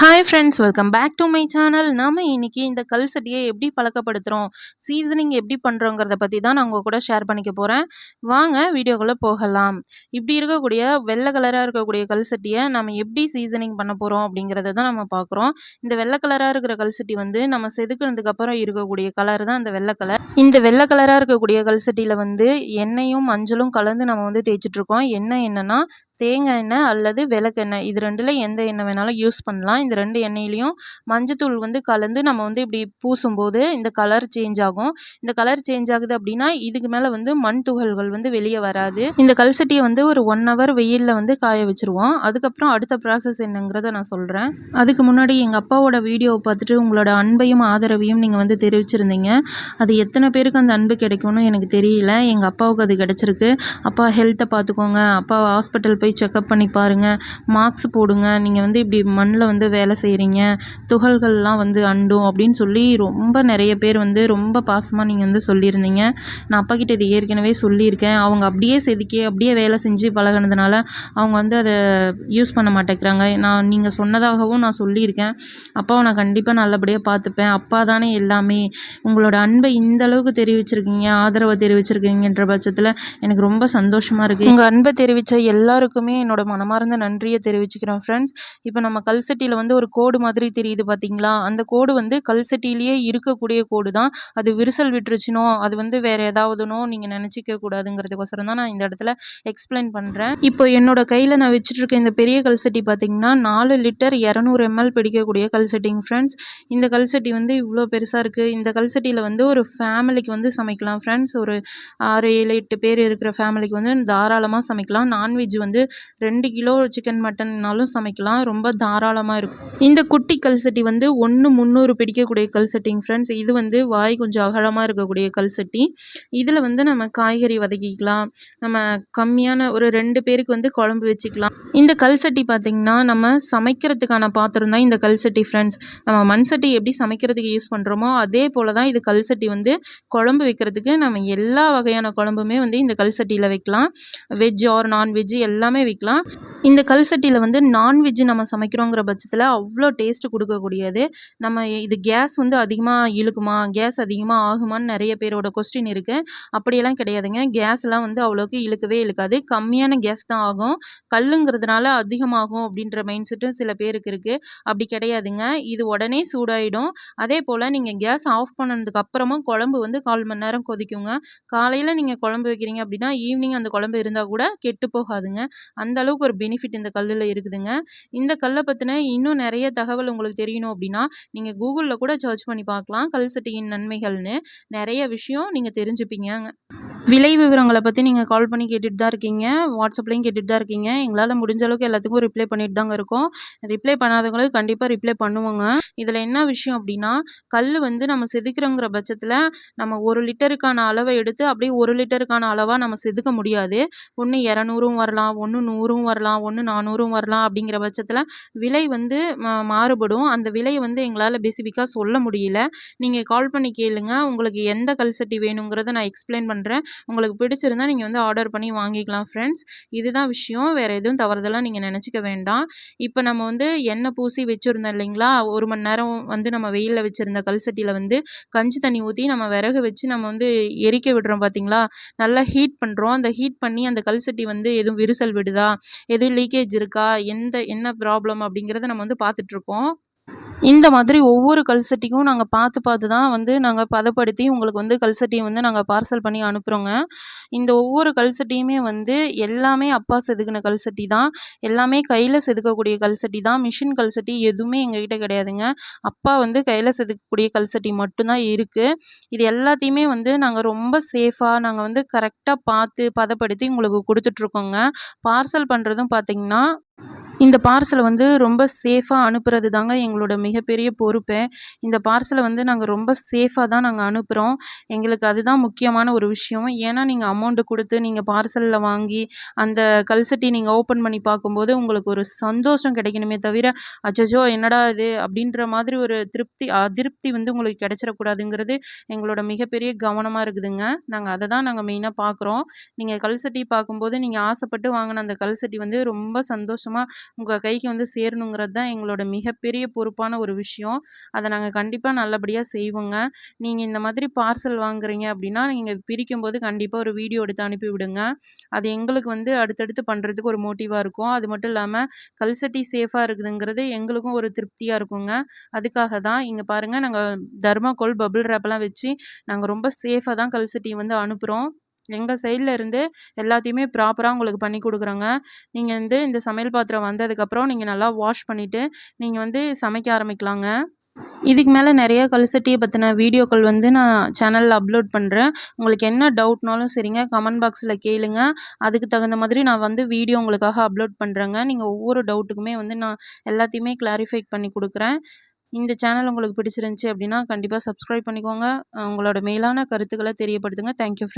Hi friends, welcome back to my channel. நாம இன்னைக்கு இந்த கல் சட்டியை எப்படி பழக்கப்படுத்துகிறோம், சீசனிங் எப்படி பண்ணுறோங்கிறத பற்றி தான் நான் உங்கள் கூட ஷேர் பண்ணிக்க போகிறேன். வாங்க வீடியோக்குள்ளே போகலாம். இப்படி இருக்கக்கூடிய வெள்ளை கலராக இருக்கக்கூடிய கல் சட்டியை நம்ம எப்படி சீசனிங் பண்ண போகிறோம் அப்படிங்கிறத தான் நம்ம பார்க்குறோம். இந்த வெள்ளை கலராக இருக்கிற கல் சட்டி வந்து நம்ம செதுக்குனதுக்கப்புறம் இருக்கக்கூடிய கலர் தான் இந்த வெள்ளை கலர். இந்த வெள்ளை கலராக இருக்கக்கூடிய கல் சட்டியில் வந்து எண்ணெயும் மஞ்சளும் கலந்து நம்ம வந்து தேய்ச்சிட்ருக்கோம். என்னென்னா தேங்காய் எண்ணெய் அல்லது விளக்கெண்ணெய், இது ரெண்டில் எந்த எண்ணெய் வேணாலும் யூஸ் பண்ணலாம். இந்த ரெண்டு எண்ணெயிலையும் மஞ்சத்தூள் வந்து கலந்து நம்ம வந்து இப்படி பூசும்போது இந்த கலர் சேஞ்ச் ஆகும். இந்த கலர் சேஞ்ச் ஆகுது அப்படின்னா இதுக்கு மேலே வந்து மண் துகள்கள் வந்து வெளியே வராது. இந்த கல் சட்டியை வந்து ஒரு 1 hour வெயிலில் வந்து காய வச்சுருவோம். அதுக்கப்புறம் அடுத்த ப்ராசஸ் என்னங்கிறத நான் சொல்கிறேன். அதுக்கு முன்னாடி எங்கள் அப்பாவோட வீடியோவை பார்த்துட்டு உங்களோட அன்பையும் ஆதரவையும் நீங்கள் வந்து தெரிவிச்சிருந்தீங்க. அது எத்தனை பேருக்கு அந்த அன்பு கிடைக்கும்னு எனக்கு தெரியல. எங்கள் அப்பாவுக்கு அது கிடச்சிருக்கு. அப்பா ஹெல்த்தை பார்த்துக்கோங்க, அப்பா ஹாஸ்பிட்டல் போய் செக்கப் பண்ணி பாருங்கள், மார்க்ஸ் போடுங்க, நீங்கள் வந்து இப்படி மண்ணில் வந்து வேலை செய்கிறீங்க, துகள்கள்லாம் வந்து அண்டும் அப்படின்னு சொல்லி ரொம்ப நிறைய பேர் வந்து ரொம்ப பாசமாக நீங்கள் வந்து சொல்லியிருந்தீங்க. நான் அப்பா கிட்ட இது ஏற்கனவே சொல்லியிருக்கேன். அவங்க அப்படியே செதுக்கி அப்படியே வேலை செஞ்சு பழகினதுனால அவங்க வந்து அதை யூஸ் பண்ண மாட்டேங்கிறாங்க. நீங்கள் சொன்னதாகவும் நான் சொல்லியிருக்கேன். அப்பாவை நான் கண்டிப்பாக நல்லபடியாக பார்த்துப்பேன், அப்பா தானே எல்லாமே. உங்களோட அன்பை இந்த அளவுக்கு தெரிவிச்சிருக்கீங்க, ஆதரவை தெரிவிச்சிருக்கீங்கன்ற பட்சத்தில் எனக்கு ரொம்ப சந்தோஷமாக இருக்குது. உங்கள் அன்பை தெரிவித்த எல்லாருக்குமே என்னோட மனமார்ந்த நன்றியை தெரிவிச்சுக்கிறேன் ஃப்ரெண்ட்ஸ். இப்போ நம்ம கல் சட்டியில் வந்து ஒரு கோடு மாதிரி தெரியுது பார்த்தீங்களா, அந்த கோடு வந்து கல் சட்டியிலேயே இருக்கக்கூடிய கோடு தான். அது விரிசல் விட்டுருச்சுனோ அது வந்து வேறு ஏதாவதுனோ நீங்கள் நினச்சிக்க கூடாதுங்கிறதுக்கோசரம் தான் நான் இந்த இடத்துல எக்ஸ்பிளைன் பண்ணுறேன். இப்போ என்னோட கையில் நான் வச்சுட்ருக்க இந்த பெரிய கல் சட்டி பார்த்தீங்கன்னா 4 லிட்டர் 200 ml பிடிக்கக்கூடிய கல் சட்டிங்க ஃப்ரெண்ட்ஸ். இந்த கல் சட்டி வந்து இவ்வளோ பெருசாக இருக்குது. இந்த கல் சட்டியில் வந்து ஒரு ஃபேமிலிக்கு வந்து சமைக்கலாம் ஃப்ரெண்ட்ஸ். ஒரு 6, 7, 8 பேர் இருக்கிற ஃபேமிலிக்கு வந்து தாராளமாக சமைக்கலாம். நான்வெஜ் வந்து 2 கிலோ சிக்கன் மட்டன்னாலும் சமைக்கலாம். ரொம்ப தாராளமாக இருக்கும். இந்த குட்டி கல் சட்டி வந்து 1/300 பிடிக்கக்கூடிய கல் சட்டிங்க ஃப்ரெண்ட்ஸ். இது வந்து வாய் கொஞ்சம் அகலமாக இருக்கக்கூடிய கல் சட்டி. இதில் வந்து நம்ம காய்கறி வதக்கிக்கலாம். நம்ம கம்மியான ஒரு 2 பேருக்கு வந்து குழம்பு வச்சுக்கலாம். இந்த கல் சட்டி பார்த்திங்கன்னா நம்ம சமைக்கிறதுக்கான பாத்திரம் தான் இந்த கல் சட்டி ஃப்ரெண்ட்ஸ். நம்ம மண் சட்டி எப்படி சமைக்கிறதுக்கு யூஸ் பண்ணுறோமோ அதே போல் தான் இது கல் சட்டி வந்து குழம்பு வைக்கிறதுக்கு. நம்ம எல்லா வகையான குழம்புமே வந்து இந்த கல் சட்டியில் வைக்கலாம். வெஜ் ஆர் நான்வெஜ் எல்லாமே வைக்கலாம். இந்த கல் சட்டியில் வந்து நான்வெஜ் நம்ம சமைக்கிறோங்கிற பட்சத்தில் அவ்வளோ டேஸ்ட்டு கொடுக்கக்கூடியது. நம்ம இது கேஸ் வந்து அதிகமாக இழுக்குமா, கேஸ் அதிகமாக ஆகுமான்னு நிறைய பேரோட கொஸ்டின் இருக்குது. அப்படியெல்லாம் கிடையாதுங்க. கேஸ்லாம் வந்து அவ்வளோக்கு இழுக்கவே இழுக்காது. கம்மியான கேஸ் தான் ஆகும். கல்லுங்கிறதுனால அதிகமாகும் அப்படின்ற மைண்ட் செட்டும் சில பேருக்கு இருக்குது. அப்படி கிடையாதுங்க. இது உடனே சூடாயிடும். அதே போல் நீங்கள் கேஸ் ஆஃப் பண்ணதுக்கு அப்புறமா குழம்பு வந்து 1/4 மணி நேரம் கொதிக்குங்க. காலையில் நீங்கள் குழம்பு வைக்கிறீங்க அப்படின்னா ஈவினிங் அந்த குழம்பு இருந்தால் கூட கெட்டு போகாதுங்க. அந்த அளவுக்கு ஒரு பெனிஃபிட் இந்த கல்லில் இருக்குதுங்க. இந்த கல்லை பற்றின இன்னும் நிறைய தகவல் உங்களுக்கு தெரியணும் அப்படின்னா நீங்கள் கூகுளில் கூட சர்ச் பண்ணி பார்க்கலாம். கல் சட்டியின் நன்மைகள்னு நிறைய விஷயம் நீங்கள் தெரிஞ்சுப்பீங்க. விலை விவரங்களை பற்றி நீங்கள் கால் பண்ணி கேட்டுட்டு தான் இருக்கீங்க, வாட்ஸ்அப்லேயும் கேட்டுட்டு தான் இருக்கீங்க. எங்களால் முடிஞ்ச அளவுக்கு எல்லாத்துக்கும் ரிப்ளை பண்ணிட்டு தாங்க இருக்கோம். ரிப்ளை பண்ணாதவங்களுக்கு கண்டிப்பாக ரிப்ளை பண்ணுவோங்க. இதில் என்ன விஷயம் அப்படின்னா கல் வந்து நம்ம செதுக்கிறோங்கிற பட்சத்தில் நம்ம 1 லிட்டருக்கான அளவை எடுத்து அப்படியே 1 லிட்டருக்கான அளவாக நம்ம செதுக்க முடியாது. ஒன்று 200 வரலாம், ஒன்று 100 வரலாம், ஒன்று 400 வரலாம். அப்படிங்கிற பட்சத்தில் விலை வந்து மாறுபடும். அந்த விலையை வந்து எங்களால் பேசிஃபிக்காக சொல்ல முடியல. நீங்கள் கால் பண்ணி கேளுங்க. உங்களுக்கு எந்த கல் சட்டி வேணுங்கிறத நான் எக்ஸ்பிளைன் பண்ணுறேன். உங்களுக்கு பிடிச்சிருந்தா நீங்கள் வந்து ஆர்டர் பண்ணி வாங்கிக்கலாம் ஃப்ரெண்ட்ஸ். இதுதான் விஷயம். வேறு எதுவும் தவறுதெல்லாம் நீங்கள் நினச்சிக்க வேண்டாம். இப்போ நம்ம வந்து எண்ணெய் பூசி வச்சுருந்தோம் இல்லைங்களா, 1 மணி நேரம் வந்து நம்ம வெயிலில் வச்சுருந்த கல் சட்டியில் வந்து கஞ்சி தண்ணி ஊற்றி நம்ம விறகு வச்சு நம்ம வந்து எரிக்க விடுறோம் பார்த்தீங்களா, நல்லா ஹீட் பண்ணுறோம். அந்த ஹீட் பண்ணி அந்த கல் சட்டி வந்து எதுவும் விரிசல் விடுதா, எதுவும் லீக்கேஜ் இருக்கா, என்ன ப்ராப்ளம் அப்படிங்கிறத நம்ம வந்து பார்த்துட்ருக்கோம். இந்த மாதிரி ஒவ்வொரு கல் சட்டிக்கும் நாங்கள் பார்த்து தான் வந்து நாங்கள் பதப்படுத்தி உங்களுக்கு வந்து கல் சட்டியை வந்து நாங்கள் பார்சல் பண்ணி அனுப்புகிறோங்க. இந்த ஒவ்வொரு கல் சட்டியுமே வந்து எல்லாமே அப்பா செதுக்கின கல் சட்டி தான். எல்லாமே கையில் செதுக்கக்கூடிய கல் சட்டி தான். மிஷின் கல் சட்டி எதுவுமே எங்ககிட்ட கிடையாதுங்க. அப்பா வந்து கையில் செதுக்கக்கூடிய கல் சட்டி மட்டும்தான் இருக்குது. இது எல்லாத்தையுமே வந்து நாங்கள் ரொம்ப சேஃபாக நாங்கள் வந்து கரெக்டாக பார்த்து பதப்படுத்தி உங்களுக்கு கொடுத்துட்ருக்கோங்க. பார்சல் பண்ணுறதும் பார்த்திங்கன்னா இந்த பார்சலை வந்து ரொம்ப சேஃபாக அனுப்புறது தாங்க எங்களோட மிகப்பெரிய பொறுப்பே. இந்த பார்சலை வந்து நாங்கள் ரொம்ப சேஃபாக தான் நாங்கள் அனுப்புகிறோம். எங்களுக்கு அதுதான் முக்கியமான ஒரு விஷயம். ஏன்னா நீங்கள் அமௌண்ட்டு கொடுத்து நீங்கள் பார்சலில் வாங்கி அந்த கல் சட்டி நீங்கள் ஓப்பன் பண்ணி பார்க்கும்போது உங்களுக்கு ஒரு சந்தோஷம் கிடைக்கணுமே தவிர அச்சச்சோ என்னடா இது அப்படின்ற மாதிரி ஒரு அதிருப்தி வந்து உங்களுக்கு கிடைச்சிடக்கூடாதுங்கிறது எங்களோட மிகப்பெரிய கவனமாக இருக்குதுங்க. நாங்கள் மெயினாக பார்க்குறோம். நீங்கள் கல் சட்டி பார்க்கும்போது நீங்கள் ஆசைப்பட்டு வாங்கின அந்த கல் சட்டி வந்து ரொம்ப சந்தோஷமாக உங்கள் கைக்கு வந்து சேரணுங்கிறது தான் எங்களோட மிகப்பெரிய பொறுப்பான ஒரு விஷயம். அதை நாங்கள் கண்டிப்பாக நல்லபடியாக செய்வோங்க. நீங்கள் இந்த மாதிரி பார்சல் வாங்குறீங்க அப்படின்னா நீங்கள் பிரிக்கும்போது கண்டிப்பாக ஒரு வீடியோ எடுத்து அனுப்பி விடுங்க. அது எங்களுக்கு வந்து அடுத்தடுத்து பண்ணுறதுக்கு ஒரு மோட்டிவாக இருக்கும். அது மட்டும் இல்லாமல் கல்சட்டி சேஃபாக இருக்குதுங்கிறது எங்களுக்கும் ஒரு திருப்தியாக இருக்குங்க. அதுக்காக தான் இங்கே பாருங்கள், நாங்கள் தர்மாக்கோல் பபிள் ரேப்பெல்லாம் வச்சு நாங்கள் ரொம்ப சேஃபாக தான் கல்சட்டி வந்து அனுப்புகிறோம். எங்கள் சைடில் இருந்து எல்லாத்தையுமே ப்ராப்பராக உங்களுக்கு பண்ணி கொடுக்குறோங்க. நீங்கள் வந்து இந்த சமையல் பாத்திரம் வந்ததுக்கப்புறம் நீங்கள் நல்லா வாஷ் பண்ணிவிட்டு நீங்கள் வந்து சமைக்க ஆரம்பிக்கலாங்க. இதுக்கு மேலே நிறைய கல்சட்டியை பற்றின வீடியோக்கள் வந்து நான் சேனலில் அப்லோட் பண்ணுறேன். உங்களுக்கு என்ன டவுட்னாலும் சரிங்க, கமெண்ட் பாக்ஸில் கேளுங்க. அதுக்கு தகுந்த மாதிரி நான் வந்து வீடியோ உங்களுக்காக அப்லோட் பண்ணுறேங்க. நீங்கள் ஒவ்வொரு டவுட்டுக்குமே வந்து நான் எல்லாத்தையுமே கிளாரிஃபை பண்ணி கொடுக்குறேன். இந்த சேனல் உங்களுக்கு பிடிச்சிருந்துச்சி அப்படின்னா கண்டிப்பாக சப்ஸ்கிரைப் பண்ணிக்கோங்க. உங்களோட மேலான கருத்துக்களை தெரியப்படுத்துங்க. Thank you friends.